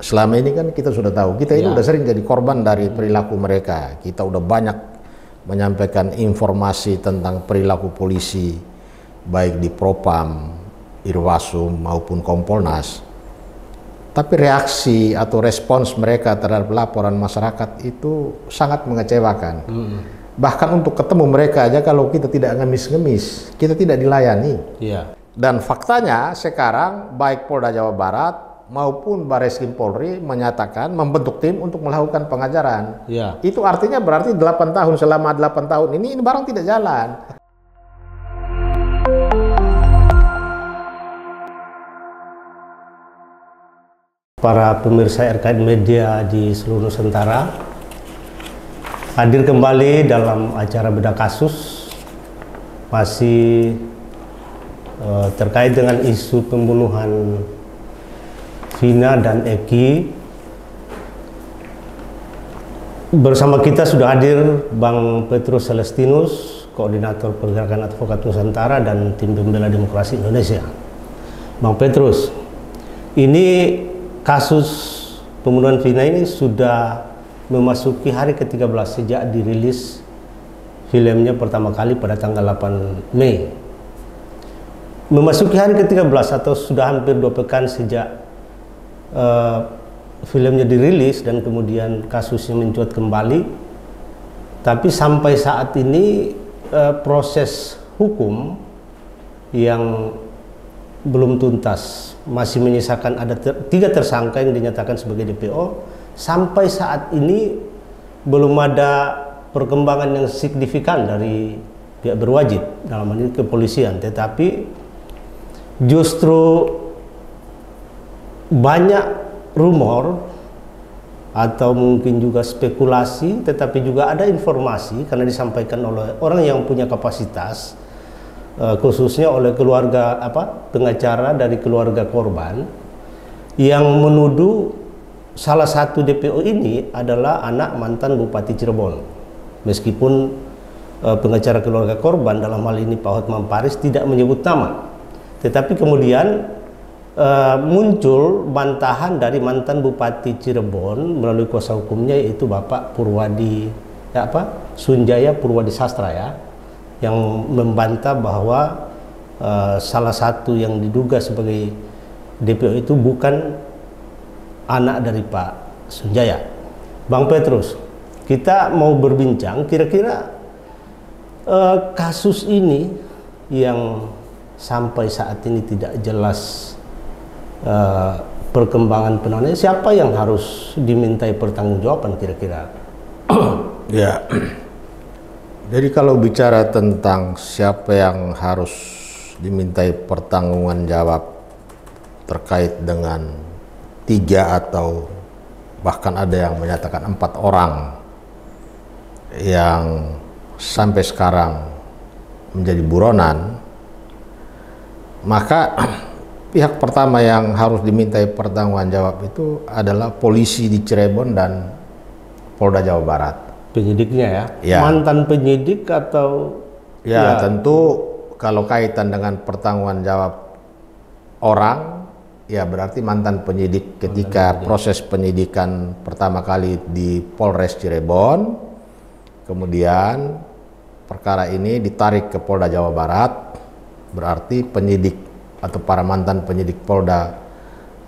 selama ini kan kita sudah tahu, kita ini Ya. udah sering jadi korban dari perilaku mereka. Kita udah banyak menyampaikan informasi tentang perilaku polisi, baik di Propam, Irwasum maupun Kompolnas. Tapi reaksi atau respons mereka terhadap laporan masyarakat itu sangat mengecewakan. Bahkan untuk ketemu mereka aja kalau kita tidak ngemis-ngemis, kita tidak dilayani. Iya. Dan faktanya sekarang baik Polda Jawa Barat maupun Bareskrim Polri menyatakan membentuk tim untuk melakukan pengajaran. Iya. Itu artinya berarti 8 tahun, selama 8 tahun ini barang tidak jalan. Para pemirsa RKN Media di seluruh Nusantara, hadir kembali dalam acara Bedah Kasus, masih terkait dengan isu pembunuhan Vina dan Eki. Bersama kita sudah hadir Bang Petrus Celestinus, Koordinator Pergerakan Advokat Nusantara dan Tim Pembela Demokrasi Indonesia. Bang Petrus, ini kasus pembunuhan Vina ini sudah memasuki hari ke-13 sejak dirilis filmnya pertama kali pada tanggal 8 Mei. Memasuki hari ke-13 atau sudah hampir 2 pekan sejak filmnya dirilis dan kemudian kasusnya mencuat kembali. Tapi sampai saat ini proses hukum yang belum tuntas, masih menyisakan ada 3 tersangka yang dinyatakan sebagai DPO. Sampai saat ini belum ada perkembangan yang signifikan dari pihak berwajib, dalam hal ini kepolisian. Tetapi justru banyak rumor atau mungkin juga spekulasi, tetapi juga ada informasi karena disampaikan oleh orang yang punya kapasitas, khususnya oleh keluarga pengacara dari keluarga korban, yang menuduh salah satu DPO ini adalah anak mantan Bupati Cirebon. Meskipun pengacara keluarga korban, dalam hal ini Pak Hotman Paris, tidak menyebut nama, tetapi kemudian muncul bantahan dari mantan Bupati Cirebon melalui kuasa hukumnya, yaitu Bapak Purwadi Sunjaya Purwadi Sastra, ya, yang membantah bahwa salah satu yang diduga sebagai DPO itu bukan anak dari Pak Sunjaya. Bang Petrus, kita mau berbincang kira-kira kasus ini yang sampai saat ini tidak jelas perkembangan penanganannya, siapa yang harus dimintai pertanggungjawaban kira-kira? Ya, jadi kalau bicara tentang siapa yang harus dimintai pertanggungjawaban jawab terkait dengan 3 atau bahkan ada yang menyatakan 4 orang yang sampai sekarang menjadi buronan, maka pihak pertama yang harus dimintai pertanggungjawaban jawab itu adalah polisi di Cirebon dan Polda Jawa Barat. Penyidiknya, ya? Ya. Mantan penyidik atau? Ya, tentu kalau kaitan dengan pertanggungjawaban jawab orang, ya berarti mantan penyidik ketika proses penyidikan pertama kali di Polres Cirebon, kemudian perkara ini ditarik ke Polda Jawa Barat, berarti penyidik atau para mantan penyidik Polda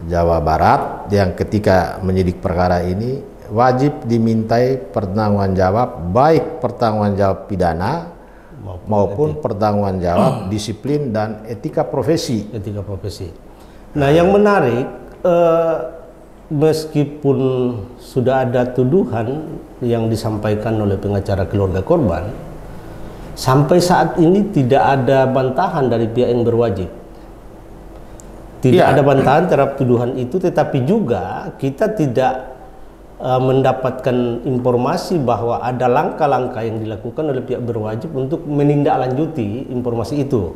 Jawa Barat yang ketika menyidik perkara ini wajib dimintai pertanggungjawaban jawab, baik pertanggungjawaban jawab pidana maupun pertanggungjawaban jawab disiplin dan etika profesi. Etika profesi. Nah, yang menarik, meskipun sudah ada tuduhan yang disampaikan oleh pengacara keluarga korban, sampai saat ini tidak ada bantahan dari pihak yang berwajib. Tidak ada bantahan terhadap tuduhan itu, tetapi juga kita tidak mendapatkan informasi bahwa ada langkah-langkah yang dilakukan oleh pihak berwajib untuk menindaklanjuti informasi itu.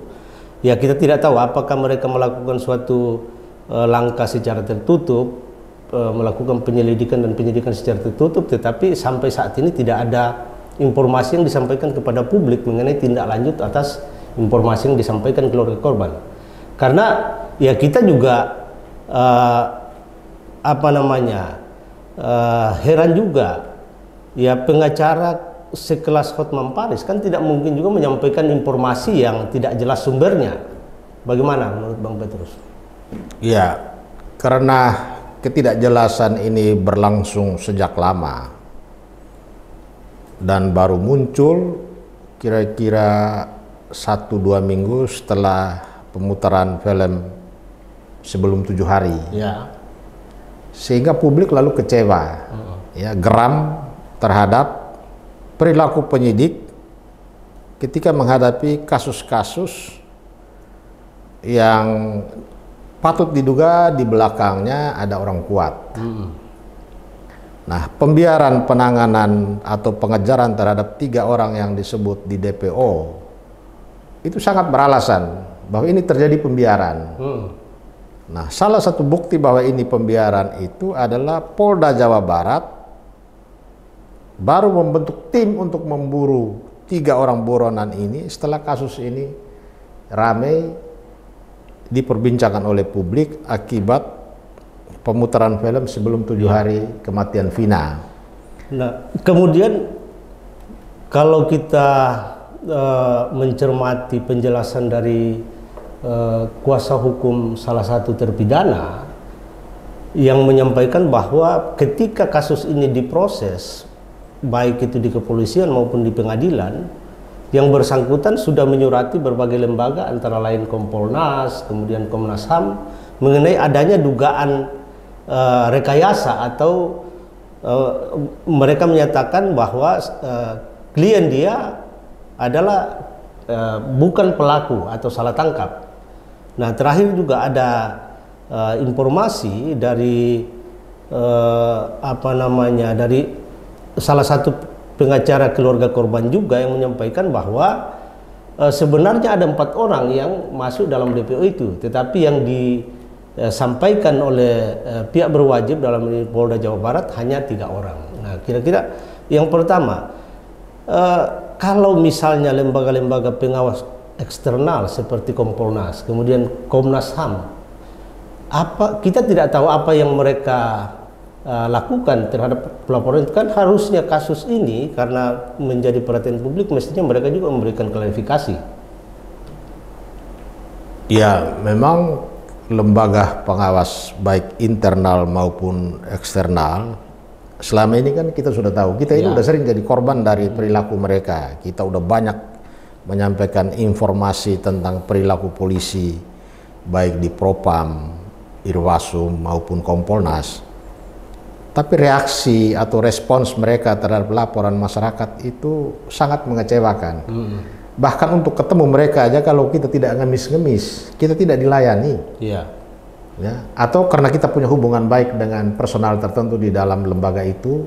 Ya, kita tidak tahu apakah mereka melakukan suatu langkah secara tertutup, melakukan penyelidikan dan penyidikan secara tertutup, tetapi sampai saat ini tidak ada informasi yang disampaikan kepada publik mengenai tindak lanjut atas informasi yang disampaikan keluarga korban. Karena ya kita juga apa namanya, heran juga ya, pengacara sekelas Hotman Paris kan tidak mungkin juga menyampaikan informasi yang tidak jelas sumbernya. Bagaimana menurut Bang Petrus? Ya, karena ketidakjelasan ini berlangsung sejak lama dan baru muncul kira-kira 1-2 minggu setelah pemutaran film Sebelum 7 Hari. Ya. Sehingga publik lalu kecewa, ya, geram terhadap perilaku penyidik ketika menghadapi kasus-kasus yang patut diduga di belakangnya ada orang kuat. Nah, pembiaran penanganan atau pengejaran terhadap 3 orang yang disebut di DPO itu sangat beralasan bahwa ini terjadi pembiaran. Nah, salah satu bukti bahwa ini pembiaran itu adalah Polda Jawa Barat baru membentuk tim untuk memburu 3 orang buronan ini setelah kasus ini ramai diperbincangkan oleh publik akibat pemutaran film Sebelum 7 Hari kematian Vina. Nah, kemudian kalau kita mencermati penjelasan dari kuasa hukum salah satu terpidana yang menyampaikan bahwa ketika kasus ini diproses, baik itu di kepolisian maupun di pengadilan, yang bersangkutan sudah menyurati berbagai lembaga antara lain Kompolnas, kemudian Komnas HAM mengenai adanya dugaan rekayasa atau mereka menyatakan bahwa klien dia adalah bukan pelaku atau salah tangkap. Nah, terakhir juga ada informasi dari dari salah satu pengacara keluarga korban juga yang menyampaikan bahwa sebenarnya ada 4 orang yang masuk dalam DPO itu, tetapi yang disampaikan oleh pihak berwajib dalam ini Polda Jawa Barat hanya 3 orang. Nah, kira-kira yang pertama, kalau misalnya lembaga-lembaga pengawas eksternal seperti Kompolnas, kemudian Komnas HAM, kita tidak tahu apa yang mereka lakukan terhadap pelaporan itu. Kan harusnya kasus ini karena menjadi perhatian publik mestinya mereka juga memberikan klarifikasi. Ya, memang lembaga pengawas baik internal maupun eksternal selama ini kan kita sudah tahu, kita ini udah sering jadi korban dari perilaku mereka. Kita udah banyak menyampaikan informasi tentang perilaku polisi baik di Propam, Irwasum maupun Kompolnas. Tapi reaksi atau respons mereka terhadap laporan masyarakat itu sangat mengecewakan. Bahkan untuk ketemu mereka aja kalau kita tidak ngemis-ngemis, kita tidak dilayani. Ya, atau karena kita punya hubungan baik dengan personal tertentu di dalam lembaga itu,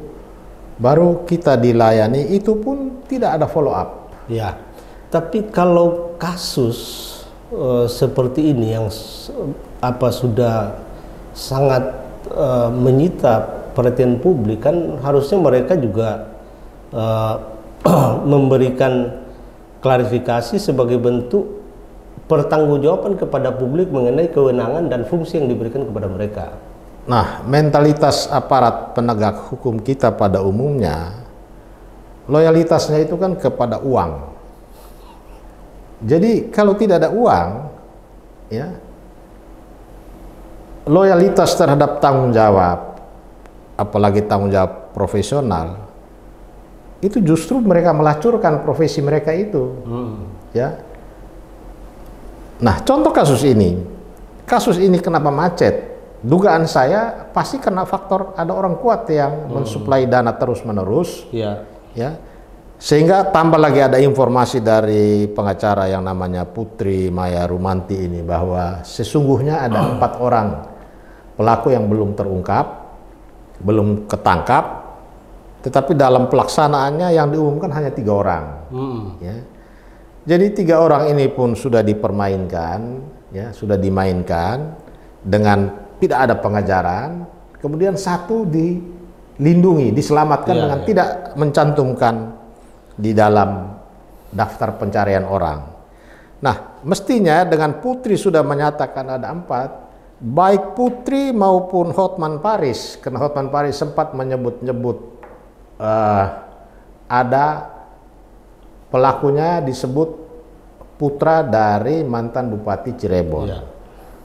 baru kita dilayani, itu pun tidak ada follow up. Ya, tapi kalau kasus seperti ini yang sudah sangat menyita perhatian publik, kan harusnya mereka juga memberikan klarifikasi sebagai bentuk pertanggungjawaban kepada publik mengenai kewenangan dan fungsi yang diberikan kepada mereka. Nah, mentalitas aparat penegak hukum kita pada umumnya, loyalitasnya itu kan kepada uang. Jadi kalau tidak ada uang, ya, loyalitas terhadap tanggung jawab, apalagi tanggung jawab profesional, itu justru mereka melacurkan profesi mereka itu. Ya. Nah, contoh kasus ini kenapa macet? Dugaan saya pasti karena faktor ada orang kuat yang mensuplai dana terus-menerus. Ya. Sehingga tambah lagi ada informasi dari pengacara yang namanya Putri Maya Rumanti ini bahwa sesungguhnya ada 4 orang pelaku yang belum terungkap, belum ketangkap, tetapi dalam pelaksanaannya yang diumumkan hanya 3 orang. Ya. Jadi 3 orang ini pun sudah dipermainkan, ya, sudah dimainkan dengan tidak ada pengajaran. Kemudian 1 dilindungi, diselamatkan dengan tidak mencantumkan di dalam daftar pencarian orang. Nah, mestinya dengan Putri sudah menyatakan ada 4 baik Putri maupun Hotman Paris, karena Hotman Paris sempat menyebut-nyebut ada pelakunya disebut putra dari mantan Bupati Cirebon. Ya.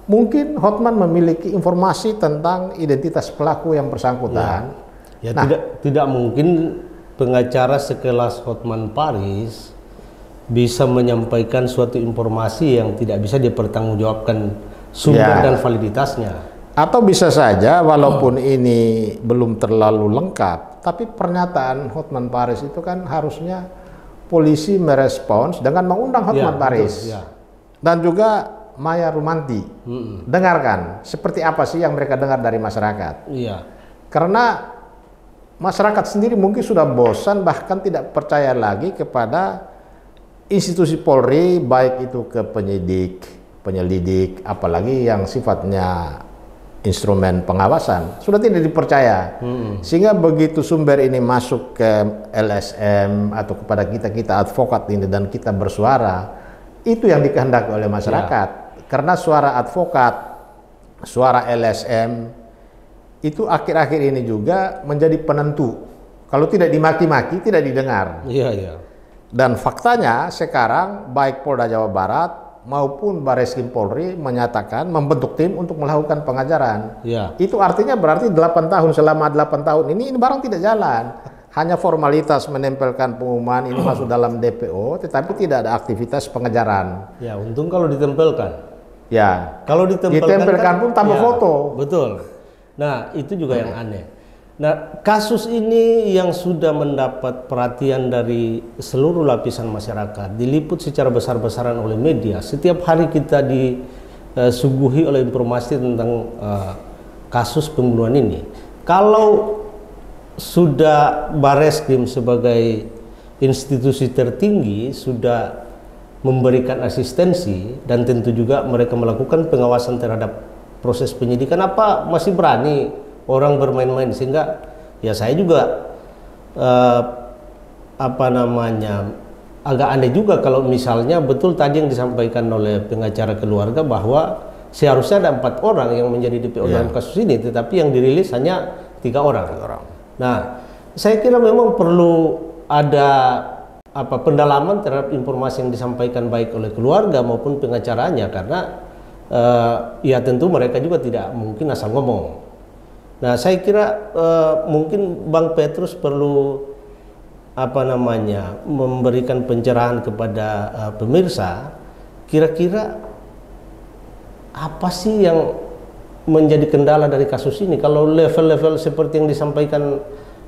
Mungkin Hotman memiliki informasi tentang identitas pelaku yang bersangkutan. Ya, Nah, tidak mungkin pengacara sekelas Hotman Paris bisa menyampaikan suatu informasi yang tidak bisa dipertanggungjawabkan sumber dan validitasnya. Atau bisa saja walaupun ini belum terlalu lengkap, tapi pernyataan Hotman Paris itu kan harusnya polisi merespons dengan mengundang Hotman Paris. Betul, ya. Dan juga Maya Rumanti. Dengarkan seperti apa sih yang mereka dengar dari masyarakat. Iya. Karena masyarakat sendiri mungkin sudah bosan, bahkan tidak percaya lagi kepada institusi Polri, baik itu ke penyidik, penyelidik, apalagi yang sifatnya instrumen pengawasan, sudah tidak dipercaya. Sehingga begitu sumber ini masuk ke LSM atau kepada kita advokat ini dan kita bersuara, itu yang dikehendaki oleh masyarakat. Karena suara advokat, suara LSM itu akhir-akhir ini juga menjadi penentu. Kalau tidak dimaki-maki, tidak didengar. Iya, iya. Dan faktanya sekarang baik Polda Jawa Barat maupun Barreskrim Polri menyatakan membentuk tim untuk melakukan pengajaran. Ya. Itu artinya berarti 8 tahun, selama 8 tahun ini barang tidak jalan. Hanya formalitas menempelkan pengumuman ini masuk dalam DPO, tetapi tidak ada aktivitas pengejaran. Ya, untung kalau ditempelkan. Ya, Kalau ditempelkan pun tambah ya, foto. Betul. Nah, itu juga yang aneh. Nah, kasus ini yang sudah mendapat perhatian dari seluruh lapisan masyarakat, diliput secara besar-besaran oleh media. Setiap hari kita disuguhi oleh informasi tentang kasus pembunuhan ini. Kalau sudah Barreskrim sebagai institusi tertinggi sudah memberikan asistensi dan tentu juga mereka melakukan pengawasan terhadap proses penyidikan, apa masih berani orang bermain-main? Sehingga ya saya juga agak aneh juga kalau misalnya betul tadi yang disampaikan oleh pengacara keluarga bahwa seharusnya ada 4 orang yang menjadi DPO dalam kasus ini, tetapi yang dirilis hanya 3 orang. Nah, saya kira memang perlu ada pendalaman terhadap informasi yang disampaikan baik oleh keluarga maupun pengacaranya, karena ya tentu mereka juga tidak mungkin asal ngomong. Nah, saya kira mungkin Bang Petrus perlu memberikan pencerahan kepada pemirsa, kira-kira apa sih yang menjadi kendala dari kasus ini? Kalau level-level seperti yang disampaikan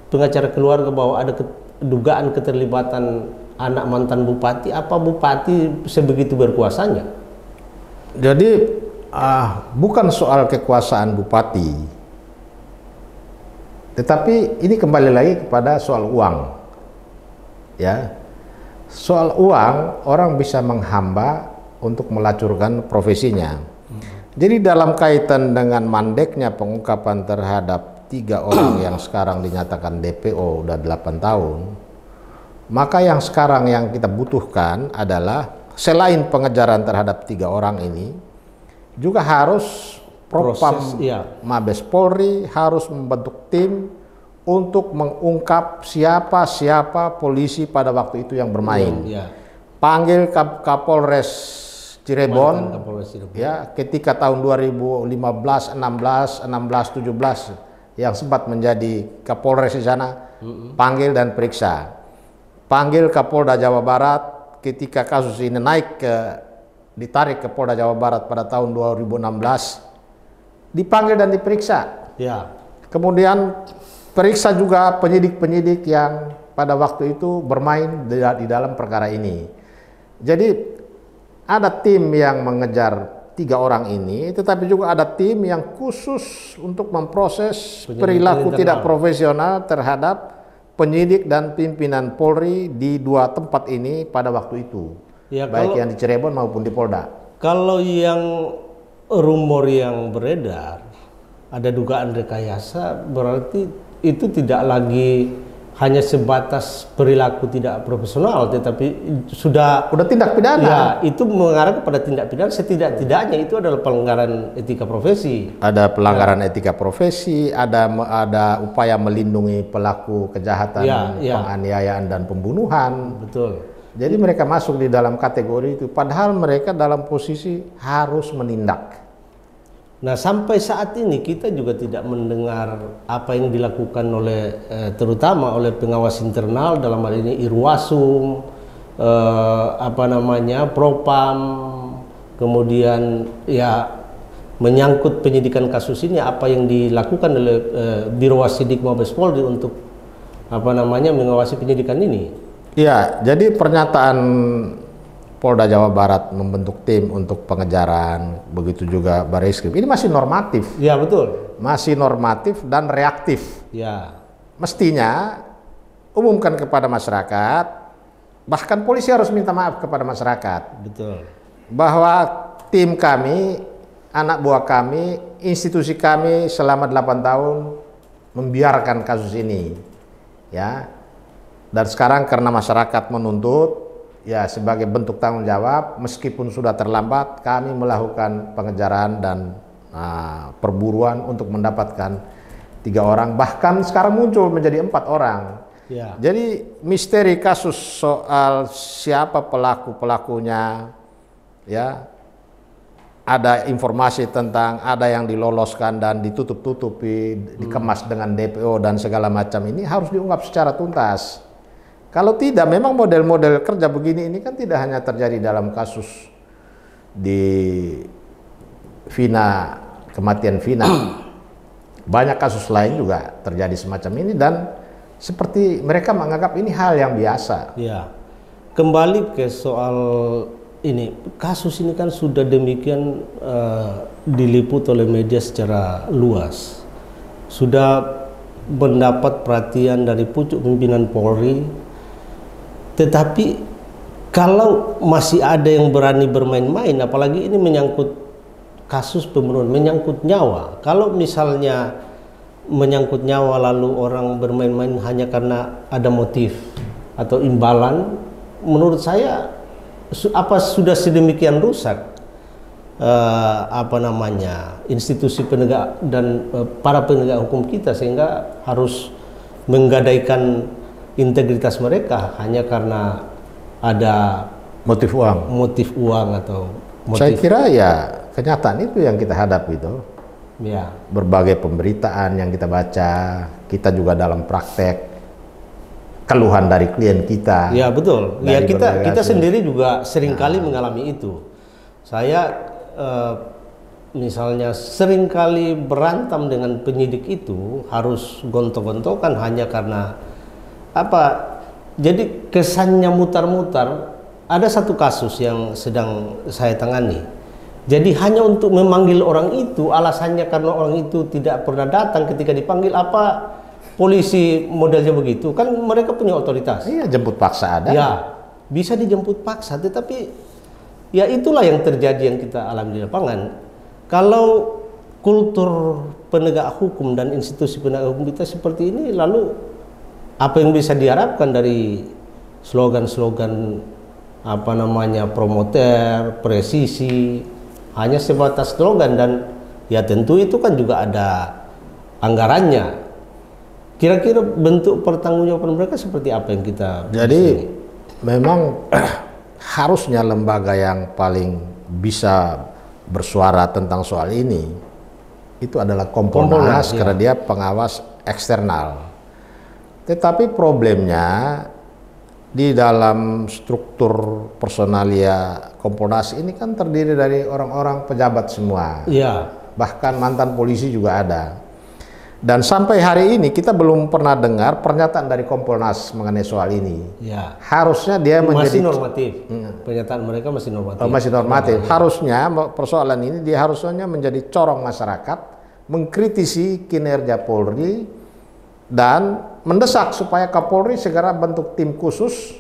pengacara keluarga bahwa ada dugaan keterlibatan anak mantan bupati, apa bupati sebegitu berkuasanya? Jadi bukan soal kekuasaan bupati, tetapi ini kembali lagi kepada soal uang. Ya, soal uang orang bisa menghamba untuk melacurkan profesinya. Jadi dalam kaitan dengan mandeknya pengungkapan terhadap 3 orang yang sekarang dinyatakan DPO udah 8 tahun, maka yang sekarang yang kita butuhkan adalah selain pengejaran terhadap 3 orang ini, juga harus Propam Mabes Polri harus membentuk tim untuk mengungkap siapa polisi pada waktu itu yang bermain. Panggil Kapolres Cirebon, ya, ketika tahun 2015, 16, 17 yang sempat menjadi Kapolres di sana, panggil dan periksa. Panggil Kapolda Jawa Barat ketika kasus ini ditarik ke Polda Jawa Barat pada tahun 2016, dipanggil dan diperiksa. Ya. Kemudian periksa juga penyidik-penyidik yang pada waktu itu bermain di dalam perkara ini. Jadi ada tim yang mengejar 3 orang ini, tetapi juga ada tim yang khusus untuk memproses perilaku tidak profesional terhadap penyidik dan pimpinan Polri di 2 tempat ini pada waktu itu, ya, baik yang di Cirebon maupun di Polda. Kalau yang rumor yang beredar ada dugaan rekayasa, berarti itu tidak lagi hanya sebatas perilaku tidak profesional, tetapi sudah tindak pidana. Ya, itu mengarah kepada tindak pidana. Setidak-tidaknya itu adalah pelanggaran etika profesi. Ada pelanggaran etika profesi, ada upaya melindungi pelaku kejahatan, penganiayaan dan pembunuhan. Betul. Jadi mereka masuk di dalam kategori itu, padahal mereka dalam posisi harus menindak. Nah, sampai saat ini kita juga tidak mendengar apa yang dilakukan oleh terutama oleh pengawas internal, dalam hal ini Irwasum, Propam, kemudian ya menyangkut penyidikan kasus ini, apa yang dilakukan oleh Biro Wasidik Mabes Polri untuk mengawasi penyidikan ini. Ya, jadi pernyataan Polda Jawa Barat membentuk tim untuk pengejaran, begitu juga Barreskrim. Ini masih normatif. Ya, betul. Masih normatif dan reaktif. Ya. Mestinya umumkan kepada masyarakat, bahkan polisi harus minta maaf kepada masyarakat. Betul. Bahwa tim kami, anak buah kami, institusi kami selama 8 tahun membiarkan kasus ini. Ya. Dan sekarang karena masyarakat menuntut, ya sebagai bentuk tanggung jawab, meskipun sudah terlambat, kami melakukan pengejaran dan perburuan untuk mendapatkan 3 orang, bahkan sekarang muncul menjadi 4 orang. Ya. Jadi misteri kasus soal siapa pelakunya, ya ada informasi tentang ada yang diloloskan dan ditutup-tutupi, dikemas dengan DPO dan segala macam, ini harus diungkap secara tuntas. Kalau tidak, memang model-model kerja begini ini kan tidak hanya terjadi dalam kasus di Vina, kematian Vina. Banyak kasus lain juga terjadi semacam ini dan seperti mereka menganggap ini hal yang biasa. Ya. Kembali ke soal ini, kasus ini kan sudah demikian diliput oleh media secara luas. Sudah mendapat perhatian dari pucuk pimpinan Polri. Tetapi kalau masih ada yang berani bermain-main, apalagi ini menyangkut kasus pembunuhan, menyangkut nyawa. Kalau misalnya menyangkut nyawa lalu orang bermain-main hanya karena ada motif atau imbalan, menurut saya sudah sedemikian rusak institusi penegak dan para penegak hukum kita sehingga harus menggadaikan integritas mereka hanya karena ada motif uang atau motif. Saya kira ya kenyataan itu yang kita hadapi itu. Ya. Berbagai pemberitaan yang kita baca, kita juga dalam praktek keluhan dari klien kita. Ya, betul. Ya, kita sendiri juga seringkali mengalami itu. Saya misalnya seringkali berantam dengan penyidik itu, harus gontok-gontokan hanya karena jadi kesannya mutar-mutar. Ada satu kasus yang sedang saya tangani, jadi hanya untuk memanggil orang itu, alasannya karena orang itu tidak pernah datang ketika dipanggil. Apa polisi modelnya begitu? Kan mereka punya otoritas. Iya, jemput paksa ada. Ya, bisa dijemput paksa, tetapi ya itulah yang terjadi, yang kita alami di lapangan. Kalau kultur penegak hukum dan institusi penegak hukum kita seperti ini, lalu apa yang bisa diharapkan dari slogan-slogan promoter, presisi, hanya sebatas slogan, dan ya tentu itu kan juga ada anggarannya. Kira-kira bentuk pertanggungjawaban mereka seperti apa yang kita Jadi memang harusnya lembaga yang paling bisa bersuara tentang soal ini itu adalah Kompolnas, karena dia pengawas eksternal. Tetapi problemnya di dalam struktur personalia Kompolnas ini kan terdiri dari orang-orang pejabat semua. Iya. Bahkan mantan polisi juga ada. Dan sampai hari ini kita belum pernah dengar pernyataan dari Kompolnas mengenai soal ini. Ya. Harusnya dia masih normatif. Pernyataan mereka masih normatif. Masih normatif. Harusnya persoalan ini dia harusnya menjadi corong masyarakat, mengkritisi kinerja Polri dan mendesak supaya Kapolri segera bentuk tim khusus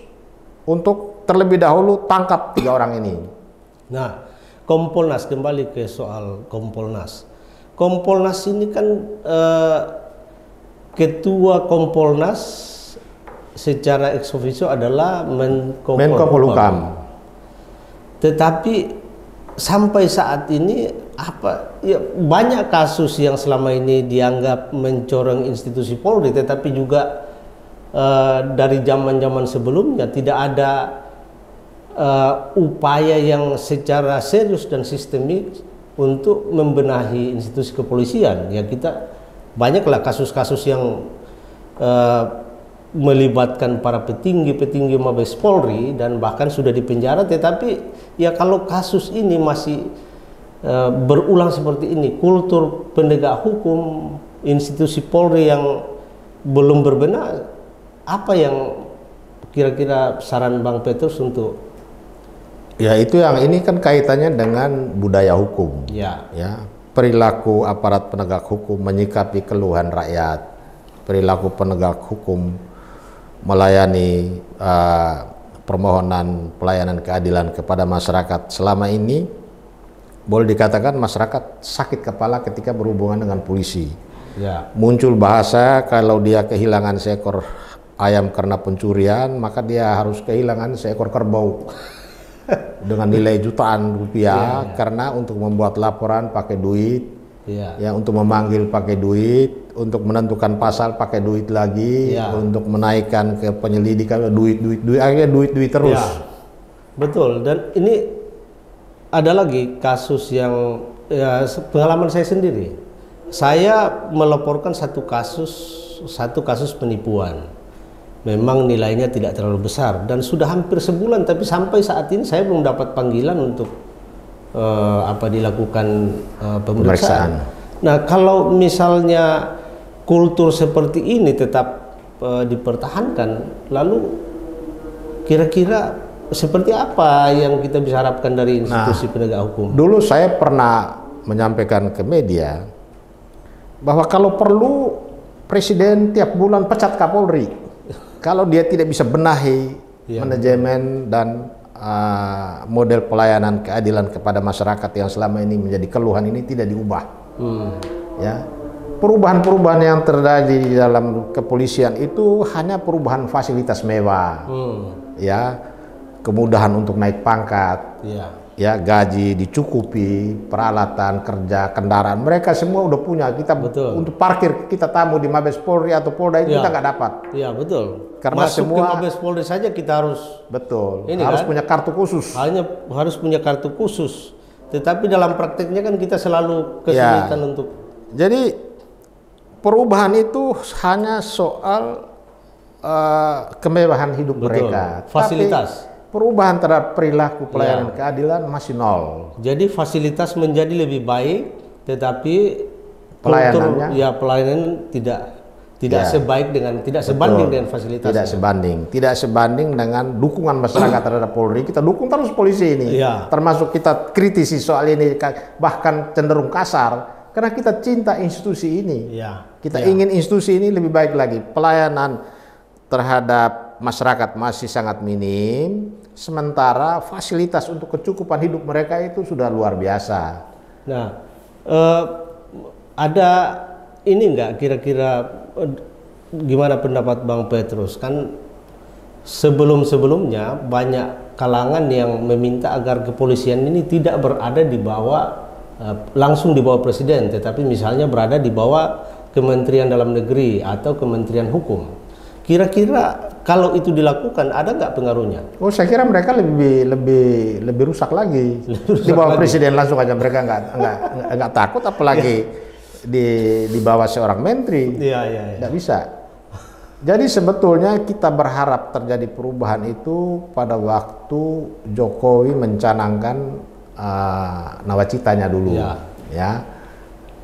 untuk terlebih dahulu tangkap 3 orang ini. Nah, Kompolnas, kembali ke soal Kompolnas. Kompolnas ini kan ketua Kompolnas secara ex officio adalah Menko Polhukam. Tetapi sampai saat ini banyak kasus yang selama ini dianggap mencoreng institusi Polri, tetapi juga dari zaman-zaman sebelumnya tidak ada upaya yang secara serius dan sistemik untuk membenahi institusi kepolisian. Ya, kita banyaklah kasus-kasus yang melibatkan para petinggi-petinggi Mabes Polri dan bahkan sudah dipenjara, tetapi ya kalau kasus ini masih berulang seperti ini, kultur penegak hukum institusi Polri yang belum berbenah, apa yang kira-kira saran Bang Petrus untuk? Ya, itu yang ini kan kaitannya dengan budaya hukum. Ya, perilaku aparat penegak hukum menyikapi keluhan rakyat, perilaku penegak hukum melayani permohonan pelayanan keadilan kepada masyarakat. Selama ini boleh dikatakan masyarakat sakit kepala ketika berhubungan dengan polisi. Ya. Muncul bahasa kalau dia kehilangan seekor ayam karena pencurian, maka dia harus kehilangan seekor kerbau dengan nilai jutaan rupiah, karena untuk membuat laporan pakai duit, ya untuk memanggil pakai duit, untuk menentukan pasal pakai duit lagi, untuk menaikkan ke penyelidikan duit, akhirnya duit terus. Ya, betul. Dan ini ada lagi kasus yang pengalaman saya sendiri. Saya melaporkan satu kasus penipuan. Memang nilainya tidak terlalu besar dan sudah hampir sebulan, tapi sampai saat ini saya belum dapat panggilan untuk dilakukan pemeriksaan. Nah, kalau misalnya kultur seperti ini tetap dipertahankan, lalu kira-kira seperti apa yang kita bisa harapkan dari institusi penegak hukum? Dulu saya pernah menyampaikan ke media bahwa kalau perlu Presiden tiap bulan pecat Kapolri kalau dia tidak bisa benahi manajemen dan model pelayanan keadilan kepada masyarakat yang selama ini menjadi keluhan ini tidak diubah. Ya, perubahan-perubahan yang terjadi di dalam kepolisian itu hanya perubahan fasilitas mewah, ya, kemudahan untuk naik pangkat, ya, gaji dicukupi, peralatan kerja, kendaraan mereka semua udah punya. Kita untuk parkir kita tamu di Mabes Polri atau Polda itu kita nggak dapat. Iya, betul. Karena masuk semua ke Mabes Polri saja kita harus harus punya kartu khusus. Harus punya kartu khusus. Tetapi dalam prakteknya kan kita selalu kesulitan untuk. Jadi perubahan itu hanya soal kemewahan hidup mereka. Fasilitas. Tapi perubahan terhadap perilaku pelayanan keadilan masih nol. Jadi fasilitas menjadi lebih baik, tetapi pelayanan tidak sebaik dengan sebanding dengan fasilitas. Tidak sebanding dengan dukungan masyarakat terhadap Polri. Kita dukung terus polisi ini. Termasuk kita kritisi soal ini, bahkan cenderung kasar karena kita cinta institusi ini. Kita ingin institusi ini lebih baik lagi. Pelayanan terhadap masyarakat masih sangat minim, sementara fasilitas untuk kecukupan hidup mereka itu sudah luar biasa. Nah, ada ini enggak kira-kira gimana pendapat Bang Petrus? Kan sebelum-sebelumnya banyak kalangan yang meminta agar kepolisian ini tidak berada di bawah langsung di bawah presiden, tetapi misalnya berada di bawah Kementerian Dalam Negeri atau Kementerian Hukum. Kira-kira kalau itu dilakukan ada nggak pengaruhnya? Oh, saya kira mereka lebih rusak lagi. Di bawah presiden langsung aja mereka nggak takut, apalagi di bawah seorang menteri. Nggak bisa. Jadi sebetulnya kita berharap terjadi perubahan itu pada waktu Jokowi mencanangkan nawacitanya dulu, ya.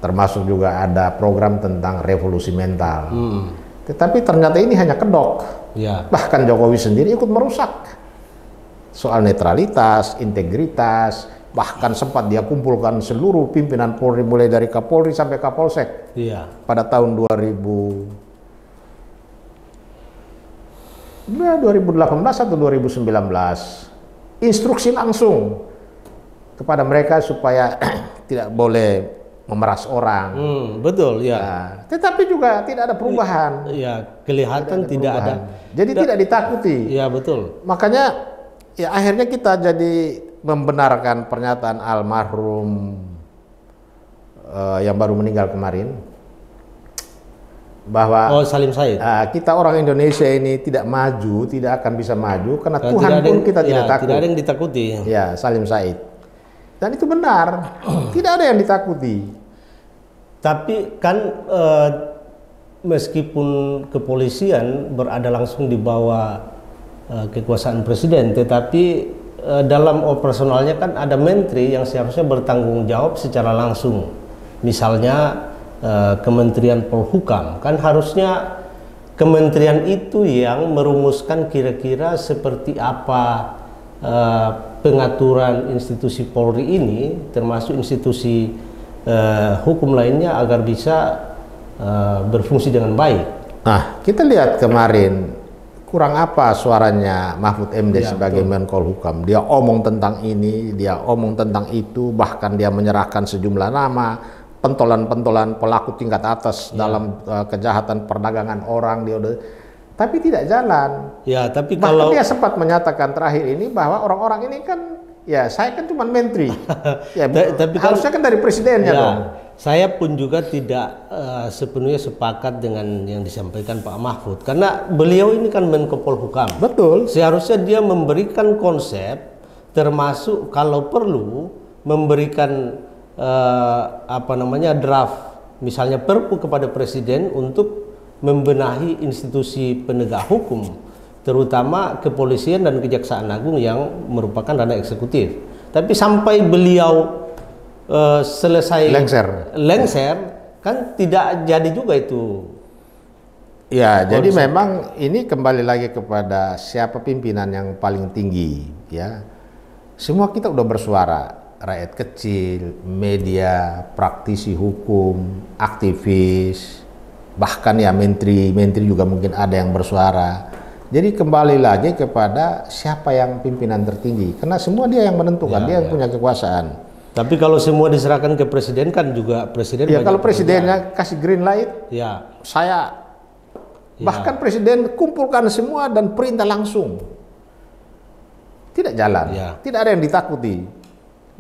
Termasuk juga ada program tentang revolusi mental. Tetapi ternyata ini hanya kedok. Bahkan Jokowi sendiri ikut merusak soal netralitas, integritas. Bahkan sempat dia kumpulkan seluruh pimpinan Polri mulai dari Kapolri sampai Kapolsek pada tahun 2018 atau 2019, instruksi langsung kepada mereka supaya tidak boleh memeras orang. Betul ya. Nah, tetapi juga tidak ada perubahan. Ya, kelihatan tidak ada. Jadi tidak ditakuti. Ya, betul. Makanya ya akhirnya kita jadi membenarkan pernyataan almarhum yang baru meninggal kemarin, bahwa Salim Said. Kita orang Indonesia ini tidak maju, tidak akan bisa maju karena Tuhan pun kita tidak takut. Tidak ada yang ditakuti. Ya, Salim Said. Dan itu benar, tidak ada yang ditakuti. Tapi kan meskipun kepolisian berada langsung di bawah kekuasaan presiden, tetapi dalam operasionalnya kan ada menteri yang seharusnya bertanggung jawab secara langsung. Misalnya Kementerian Polhukam, kan harusnya kementerian itu yang merumuskan kira-kira seperti apa pengaturan institusi Polri ini, termasuk institusi hukum lainnya agar bisa berfungsi dengan baik. Nah, kita lihat kemarin kurang apa suaranya Mahfud MD sebagai Menko Polhukam. Dia omong tentang ini, dia omong tentang itu, bahkan dia menyerahkan sejumlah nama, pentolan-pentolan pelaku tingkat atas dalam kejahatan perdagangan orang. Tapi tidak jalan. Ya, tapi bahkan kalau dia sempat menyatakan terakhir ini bahwa orang-orang ini kan, ya saya kan cuma menteri. Ya, tapi harusnya kan dari presidennya dong. Saya pun juga tidak sepenuhnya sepakat dengan yang disampaikan Pak Mahfud, karena beliau ini kan Menko Polhukam. Betul. Seharusnya dia memberikan konsep, termasuk kalau perlu memberikan draft, misalnya Perpu kepada presiden untuk membenahi institusi penegak hukum, terutama kepolisian dan kejaksaan agung yang merupakan ranah eksekutif. Tapi sampai beliau selesai lengser kan tidak jadi juga itu. Ya, jadi memang ini kembali lagi kepada siapa pimpinan yang paling tinggi, ya. Semua kita udah bersuara, rakyat kecil, media, praktisi hukum, aktivis, bahkan ya menteri juga mungkin ada yang bersuara. Jadi kembali lagi kepada siapa yang pimpinan tertinggi, karena semua dia yang menentukan, dia yang punya kekuasaan. Tapi kalau semua diserahkan ke presiden kan juga presiden. Ya kalau presidennya kasih green light, saya bahkan presiden kumpulkan semua dan perintah langsung, tidak jalan, tidak ada yang ditakuti.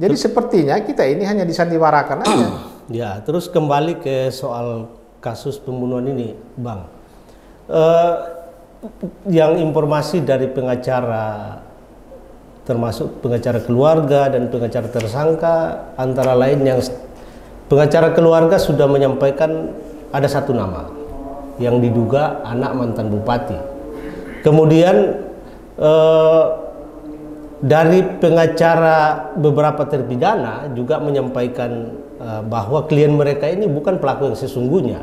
Jadi sepertinya kita ini hanya disandiwarakan aja. Ya, terus kembali ke soal kasus pembunuhan ini, Bang. Yang informasi dari pengacara, termasuk pengacara keluarga dan pengacara tersangka, antara lain yang pengacara keluarga sudah menyampaikan ada satu nama yang diduga anak mantan bupati. Kemudian dari pengacara beberapa terpidana juga menyampaikan bahwa klien mereka ini bukan pelaku yang sesungguhnya.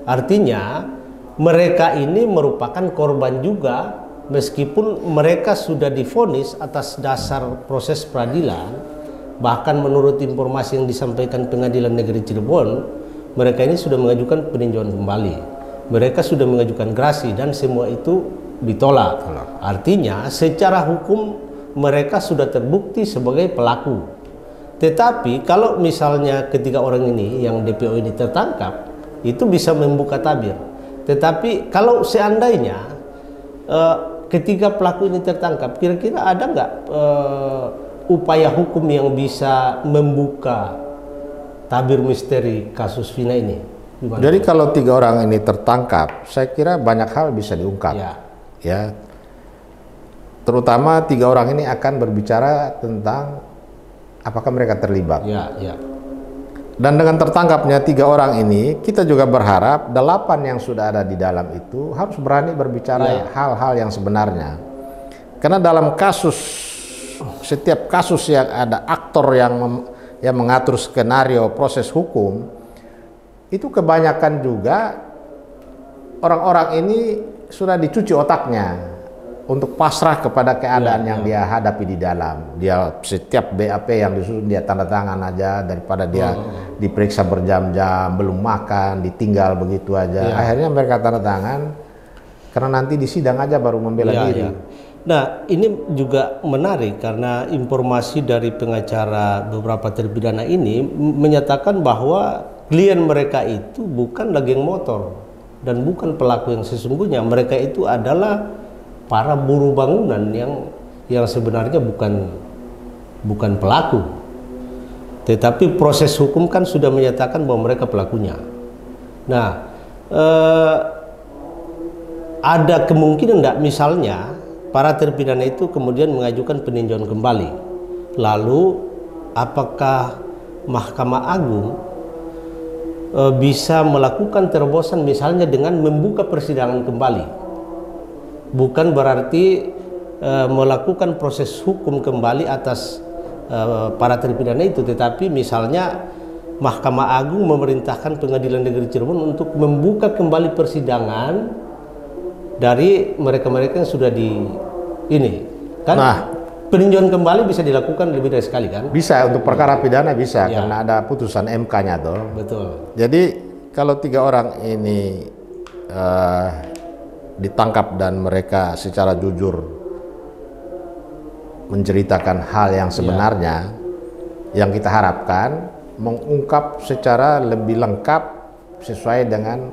Artinya mereka ini merupakan korban juga, meskipun mereka sudah divonis atas dasar proses peradilan. Bahkan menurut informasi yang disampaikan Pengadilan Negeri Cirebon, mereka ini sudah mengajukan peninjauan kembali, mereka sudah mengajukan grasi, dan semua itu ditolak. Artinya secara hukum mereka sudah terbukti sebagai pelaku. Tetapi kalau misalnya ketiga orang ini yang DPO ini tertangkap, itu bisa membuka tabir. Tetapi kalau seandainya ketiga pelaku ini tertangkap, kira-kira ada nggak upaya hukum yang bisa membuka tabir misteri kasus Vina ini? Gimana? Jadi kalau tiga orang ini tertangkap, saya kira banyak hal bisa diungkap. Ya. Terutama tiga orang ini akan berbicara tentang apakah mereka terlibat. Dan dengan tertangkapnya tiga orang ini, kita juga berharap 8 yang sudah ada di dalam itu harus berani berbicara hal-hal yang sebenarnya. Karena dalam kasus, setiap kasus yang ada aktor yang mengatur skenario proses hukum, itu kebanyakan juga orang-orang ini sudah dicuci otaknya untuk pasrah kepada keadaan yang dia hadapi di dalam. Dia setiap BAP yang disusun dia tanda tangan aja, daripada dia diperiksa berjam-jam, belum makan, ditinggal begitu aja. Akhirnya mereka tanda tangan karena nanti di sidang aja baru membela diri. Nah, ini juga menarik karena informasi dari pengacara beberapa terpidana ini menyatakan bahwa klien mereka itu bukan lagi geng motor dan bukan pelaku yang sesungguhnya. Mereka itu adalah para buruh bangunan yang sebenarnya bukan pelaku. Tetapi proses hukum kan sudah menyatakan bahwa mereka pelakunya. Nah, ada kemungkinan enggak misalnya para terpidana itu kemudian mengajukan peninjauan kembali. Lalu apakah Mahkamah Agung bisa melakukan terobosan misalnya dengan membuka persidangan kembali? Bukan berarti melakukan proses hukum kembali atas para terpidana itu, tetapi misalnya Mahkamah Agung memerintahkan Pengadilan Negeri Cirebon untuk membuka kembali persidangan dari mereka-mereka yang sudah kan peninjauan kembali bisa dilakukan lebih dari sekali kan? Bisa, untuk perkara pidana bisa karena ada putusan MK-nya tuh. Betul. Jadi kalau 3 orang ini ditangkap dan mereka secara jujur menceritakan hal yang sebenarnya, yang kita harapkan mengungkap secara lebih lengkap sesuai dengan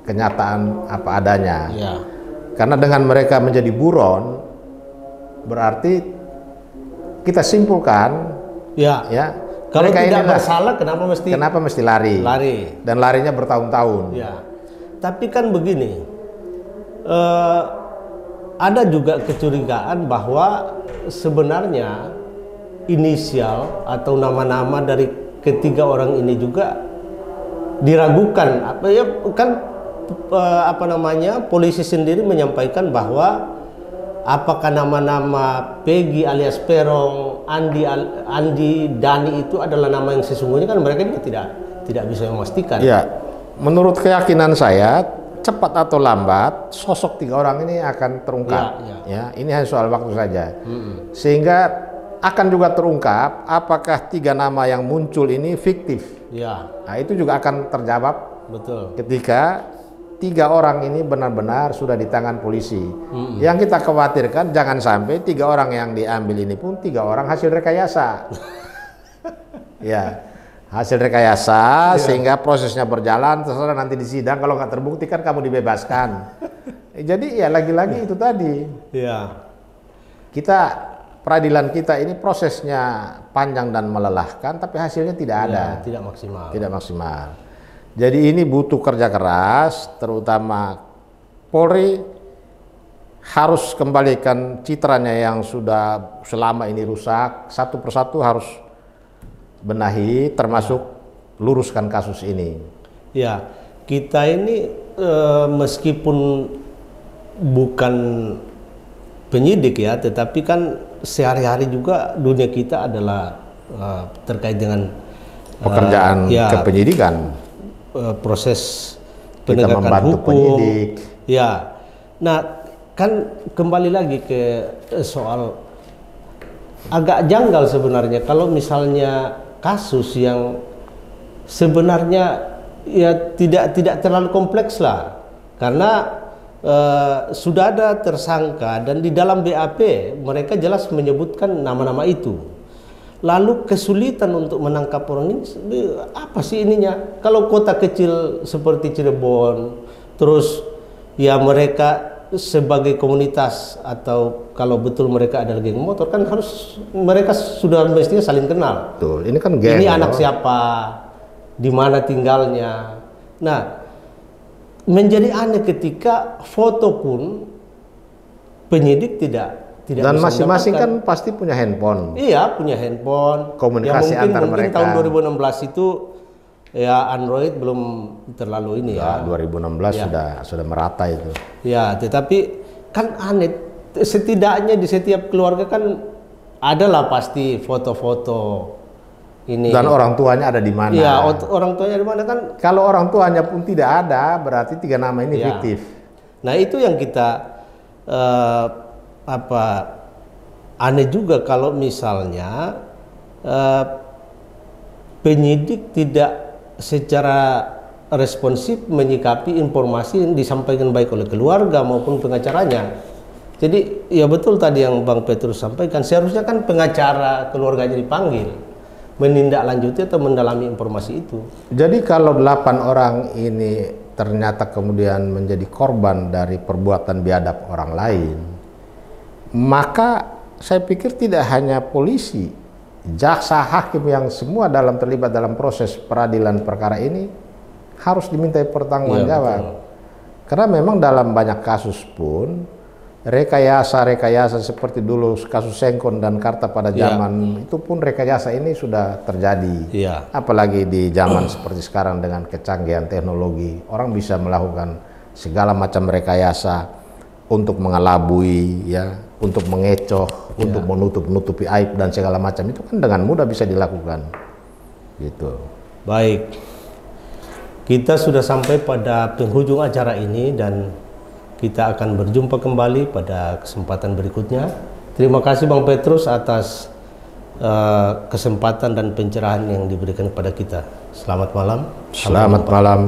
kenyataan apa adanya. Karena dengan mereka menjadi buron berarti kita simpulkan kalau tidak bersalah kenapa mesti lari dan larinya bertahun-tahun. Tapi kan begini, ada juga kecurigaan bahwa sebenarnya inisial atau nama-nama dari ketiga orang ini juga diragukan. Polisi sendiri menyampaikan bahwa apakah nama-nama Peggy alias Perong, Andi, Dani itu adalah nama yang sesungguhnya, kan mereka juga tidak bisa memastikan. Menurut keyakinan saya cepat atau lambat sosok 3 orang ini akan terungkap. Ini hanya soal waktu saja. Sehingga akan juga terungkap apakah 3 nama yang muncul ini fiktif. Nah, itu juga akan terjawab ketika 3 orang ini benar-benar sudah di tangan polisi. Yang kita khawatirkan jangan sampai 3 orang yang diambil ini pun 3 orang hasil rekayasa. Hasil rekayasa sehingga prosesnya berjalan, terserah nanti di sidang kalau nggak terbukti kan kamu dibebaskan. Jadi lagi-lagi itu tadi. Kita peradilan kita ini prosesnya panjang dan melelahkan, tapi hasilnya tidak ada. Tidak maksimal. Jadi ini butuh kerja keras, terutama Polri harus kembalikan citranya yang sudah selama ini rusak, satu persatu harus benahi, termasuk luruskan kasus ini. Kita ini meskipun bukan penyidik tetapi kan sehari-hari juga dunia kita adalah terkait dengan pekerjaan kepenyidikan. Proses penegakan hukum penyidik. Nah, kan kembali lagi ke soal agak janggal sebenarnya kalau misalnya kasus yang sebenarnya tidak terlalu kompleks lah, karena sudah ada tersangka dan di dalam BAP mereka jelas menyebutkan nama-nama itu. Lalu kesulitan untuk menangkap orang ini apa sih ininya? Kalau kota kecil seperti Cirebon, terus mereka sebagai komunitas atau kalau betul mereka adalah geng motor, kan harus mereka sudah mestinya saling kenal. Betul. Ini kan geng. Ini anak siapa, di mana tinggalnya. Nah, menjadi aneh ketika foto pun penyidik tidak dan masing-masing kan pasti punya handphone. Punya handphone. Komunikasi antar mereka. Tahun 2016 itu Android belum terlalu ini 2016 sudah merata itu. Tetapi kan aneh, setidaknya di setiap keluarga kan adalah pasti foto-foto ini. Dan orang tuanya ada di mana? Orang tuanya di mana kan? Kalau orang tuanya pun tidak ada, berarti 3 nama ini fiktif. Nah, itu yang kita aneh juga kalau misalnya penyidik tidak secara responsif menyikapi informasi yang disampaikan baik oleh keluarga maupun pengacaranya. Jadi ya betul tadi yang Bang Petrus sampaikan, seharusnya kan pengacara keluarganya dipanggil menindaklanjuti atau mendalami informasi itu. Jadi kalau 8 orang ini ternyata kemudian menjadi korban dari perbuatan biadab orang lain, maka saya pikir tidak hanya polisi, jaksa, hakim yang semua terlibat dalam proses peradilan perkara ini harus dimintai pertanggungjawab. Karena memang dalam banyak kasus pun rekayasa seperti dulu kasus Sengkon dan Karta pada zaman itu pun rekayasa ini sudah terjadi. Apalagi di zaman seperti sekarang dengan kecanggihan teknologi, orang bisa melakukan segala macam rekayasa untuk mengelabui, ya, untuk mengecoh, untuk menutupi aib dan segala macam itu kan dengan mudah bisa dilakukan. Gitu. Baik. Kita sudah sampai pada penghujung acara ini dan kita akan berjumpa kembali pada kesempatan berikutnya. Terima kasih Bang Petrus atas kesempatan dan pencerahan yang diberikan kepada kita. Selamat malam. Selamat malam.